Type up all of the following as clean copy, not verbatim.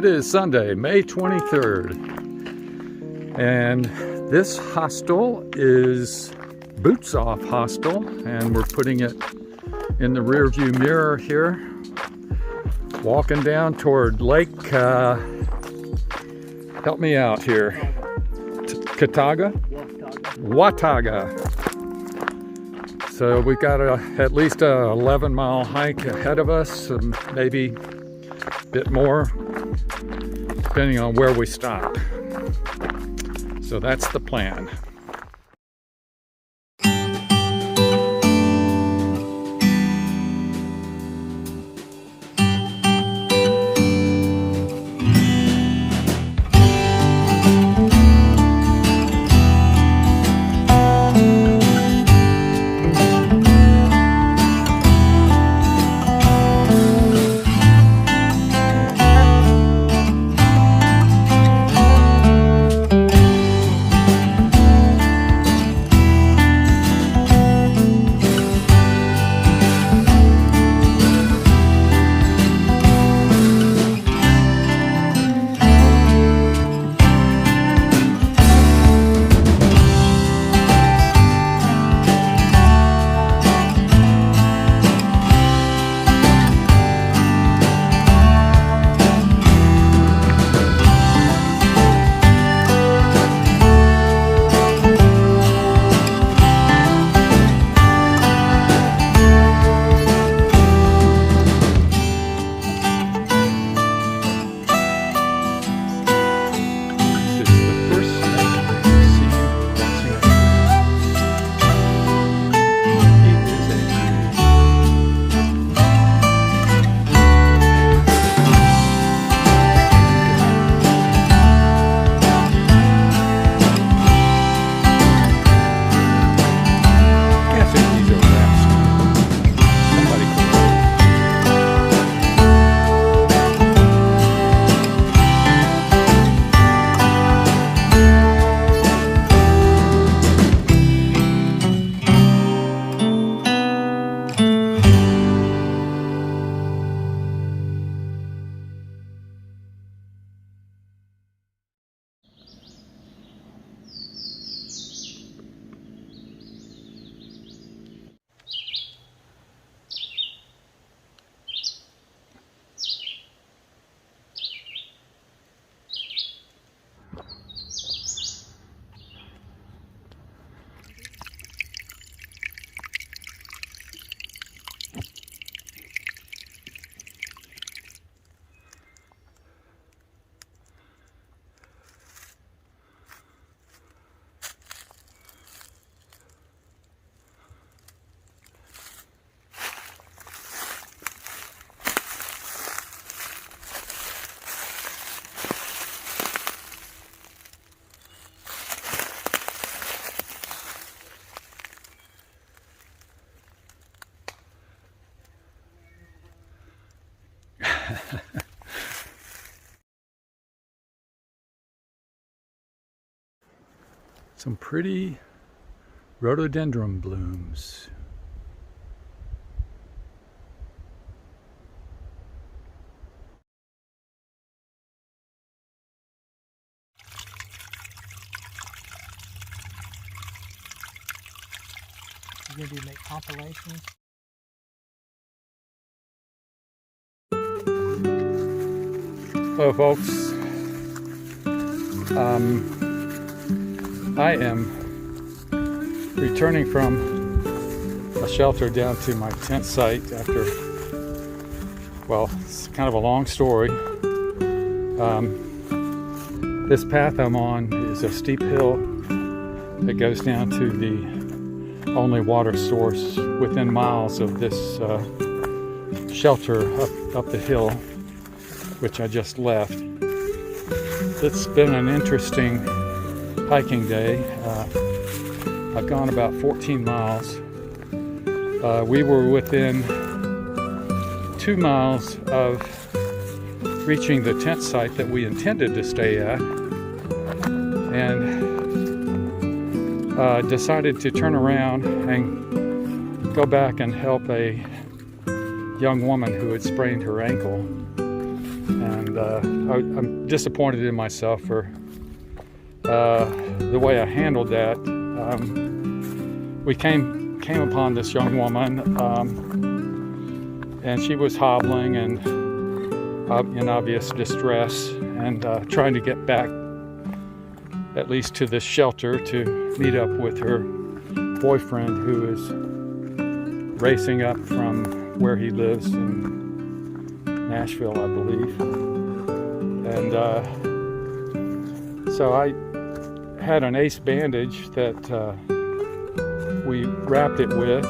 It is Sunday, May 23rd, and this hostel is Boots Off Hostel, and we're putting it in the rear view mirror here, walking down toward Lake, help me out here, Watauga. So we've got at least a 11-mile hike ahead of us, maybe a bit more, depending on where we stop. So that's the plan. Some pretty rhododendron blooms. You gonna make compilations? Hello folks, I am returning from a shelter down to my tent site after, well, it's kind of a long story. This path I'm on is a steep hill that goes down to the only water source within miles of this shelter up the hill, which I just left. It's been an interesting hiking day. I've gone about 14 miles. We were within 2 miles of reaching the tent site that we intended to stay at, and decided to turn around and go back and help a young woman who had sprained her ankle. And and I'm disappointed in myself for the way I handled that. We came upon this young woman, and she was hobbling and in obvious distress, and trying to get back at least to this shelter to meet up with her boyfriend, who is racing up from where he lives in Nashville, I believe. And so I had an ace bandage that we wrapped it with,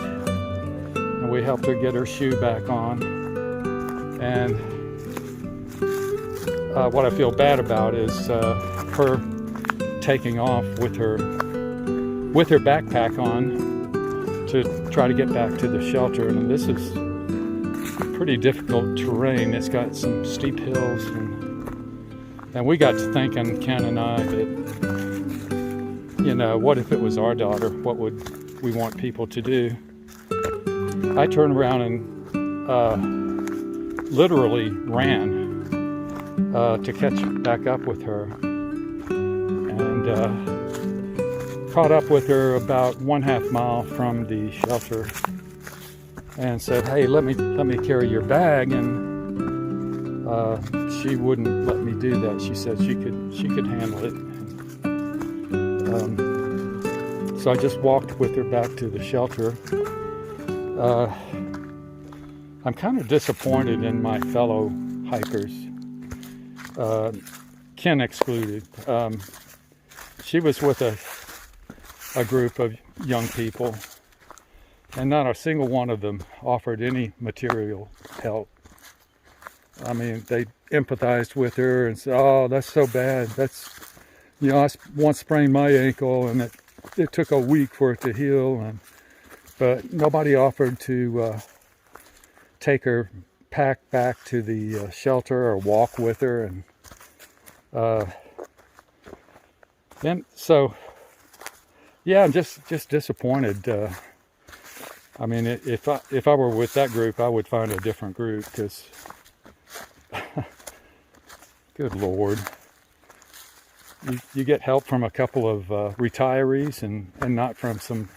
and we helped her get her shoe back on. And what I feel bad about is her taking off with her backpack on to try to get back to the shelter. And this is pretty difficult terrain. It's got some steep hills, and we got to thinking, Ken and I, that, you know, what if it was our daughter? What would we want people to do? I turned around and literally ran to catch back up with her, and caught up with her about 1/2 mile from the shelter, and said, "Hey, let me carry your bag." And she wouldn't let me do that. She said she could handle it. So I just walked with her back to the shelter. I'm kind of disappointed in my fellow hikers, Ken excluded. She was with a group of young people, and not a single one of them offered any material help. I mean, they empathized with her and said, "Oh, that's so bad. That's, you know, I once sprained my ankle, and it took a week for it to heal." But nobody offered to take her pack back to the shelter or walk with her. And so, yeah, I'm just disappointed. I mean, if I were with that group, I would find a different group, because good Lord, you get help from a couple of retirees, and not from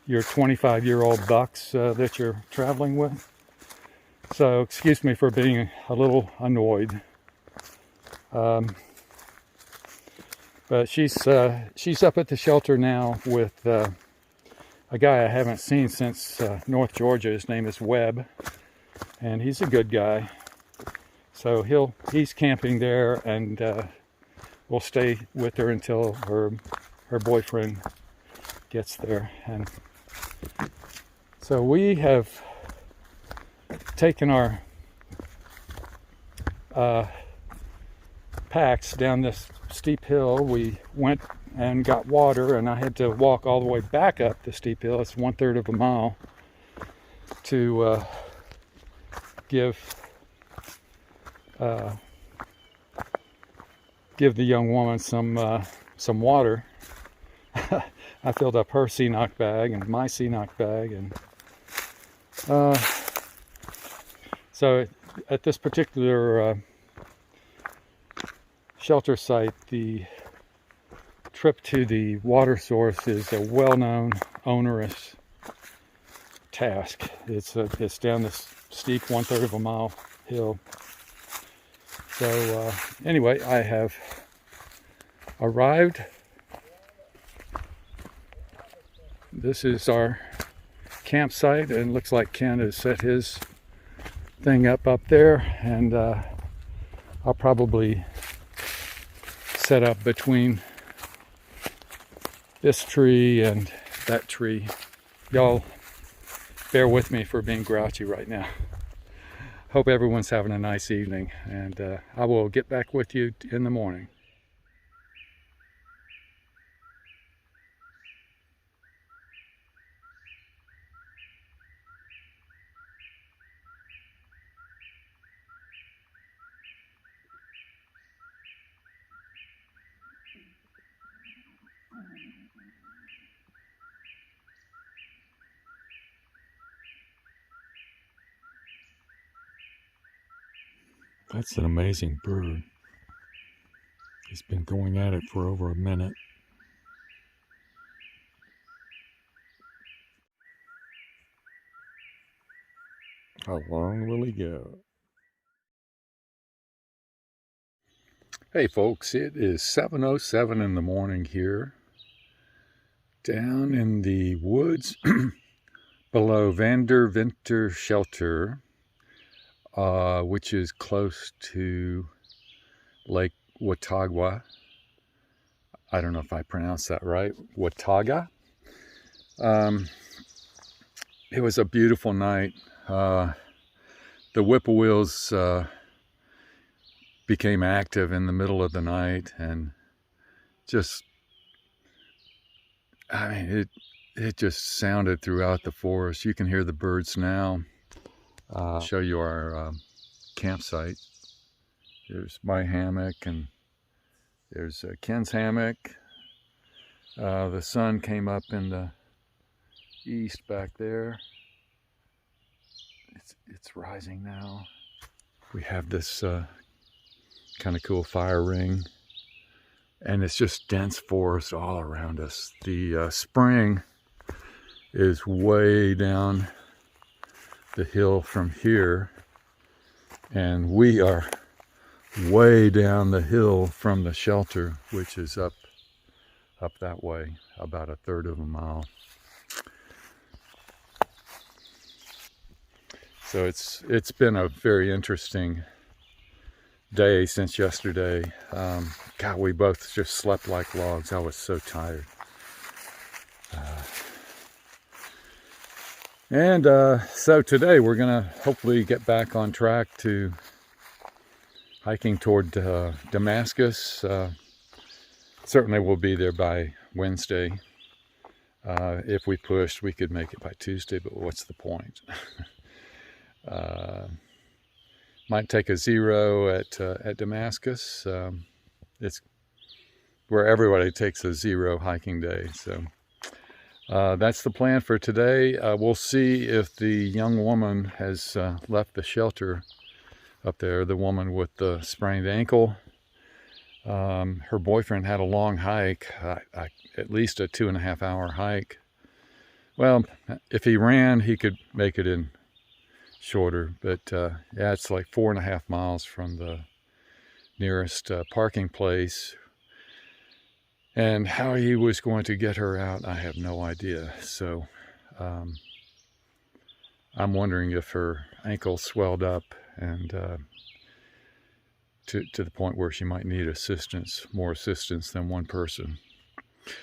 your 25-year-old bucks that you're traveling with. So excuse me for being a little annoyed. But she's up at the shelter now with a guy I haven't seen since North Georgia. His name is Webb, and he's a good guy. So he's camping there, and we'll stay with her until her boyfriend gets there. And so we have taken our packs down this steep hill. We went and got water, and I had to walk all the way back up the steep hill. It's 1/3 of a mile to give the young woman some water. I filled up her Seanock bag and my Seanock bag, and so at this particular shelter site, the trip to the water source is a well-known, onerous task. It's down this steep 1/3 of a mile hill. So anyway, I have arrived. This is our campsite, and looks like Ken has set his thing up there, and I'll probably set up between this tree and that tree. Y'all bear with me for being grouchy right now. Hope everyone's having a nice evening, and I will get back with you in the morning. That's an amazing bird. He's been going at it for over a minute. How long will he go? Hey folks, it is 7:07 in the morning here, down in the woods below Vander Winter Shelter, which is close to Lake Watauga. I don't know if I pronounced that right, Watauga. It was a beautiful night. The whippoorwills became active in the middle of the night, and it just sounded throughout the forest. You can hear the birds now. I'll show you our campsite. There's my hammock, and there's Ken's hammock. The sun came up in the east back there. It's rising now. We have this kind of cool fire ring, and it's just dense forest all around us. The spring is way down the hill from here, and we are way down the hill from the shelter, which is up that way, about a third of a mile. So it's been a very interesting day since yesterday. God, we both just slept like logs. I was so tired. So today we're gonna hopefully get back on track to hiking toward Damascus. Certainly we'll be there by Wednesday. If we pushed, we could make it by Tuesday, but what's the point? Might take a zero at Damascus. It's where everybody takes a zero hiking day. So that's the plan for today. We'll see if the young woman has left the shelter up there, the woman with the sprained ankle. Her boyfriend had a long hike, at least a 2.5 hour hike. Well, if he ran, he could make it in shorter, but yeah, it's like 4.5 miles from the nearest parking place, and how he was going to get her out, I have no idea. So I'm wondering if her ankle swelled up and to the point where she might need more assistance than one person.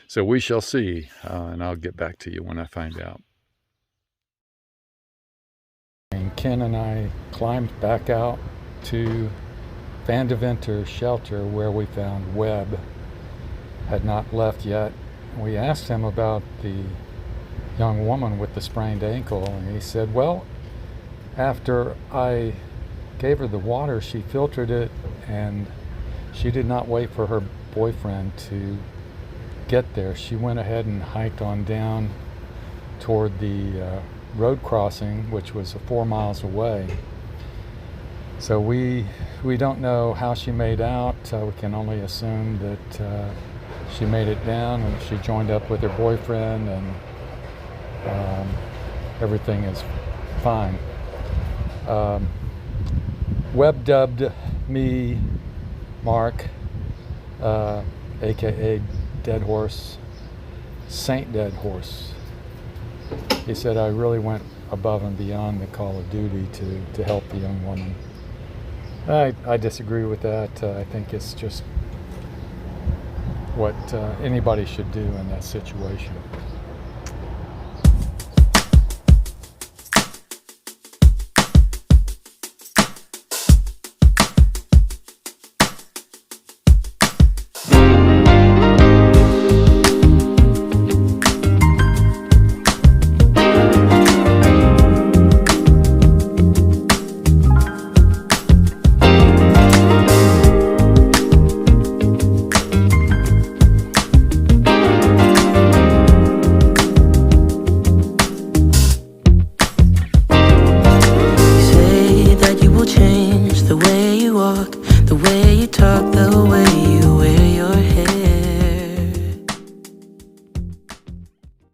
So we shall see, and I'll get back to you when I find out. And Ken and I climbed back out to Vander Winter Shelter, where we found Webb had not left yet. We asked him about the young woman with the sprained ankle, and he said, well, after I gave her the water, she filtered it, and she did not wait for her boyfriend to get there. She went ahead and hiked on down toward the road crossing, which was 4 miles away. So we don't know how she made out. We can only assume that she made it down and she joined up with her boyfriend, and everything is fine. Webb dubbed me Mark, aka Deadhorse, Saint Deadhorse. He said I really went above and beyond the call of duty to help the young woman. I disagree with that. I think it's just what anybody should do in that situation.